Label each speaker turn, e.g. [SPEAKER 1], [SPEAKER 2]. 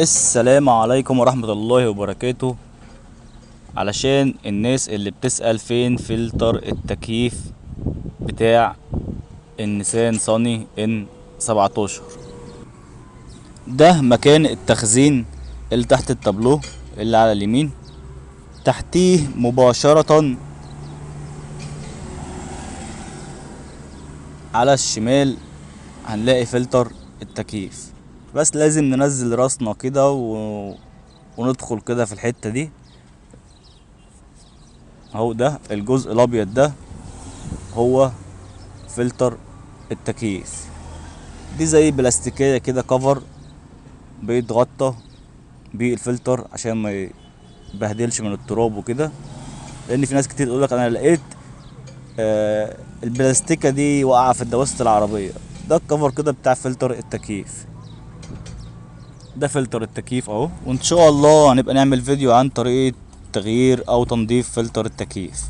[SPEAKER 1] السلام عليكم ورحمة الله وبركاته. علشان الناس اللي بتسأل فين فلتر التكييف بتاع النيسان صاني ان 17، ده مكان التخزين اللي تحت التابلو اللي على اليمين. تحتيه مباشرة على الشمال هنلاقي فلتر التكييف، بس لازم ننزل راسنا كده وندخل كده في الحتة دي اهو. ده الجزء الابيض ده هو فلتر التكييف. دي زي بلاستيكية كده كفر بيتغطى بيه الفلتر عشان ما يبهدلش من التراب وكده، لان في ناس كتير تقولك انا لقيت البلاستيكة دي واقعة في دواسة العربية. ده الكفر كده بتاع فلتر التكييف. ده فلتر التكييف اهو، وان شاء الله هنبقى نعمل فيديو عن طريقة تغيير او تنظيف فلتر التكييف.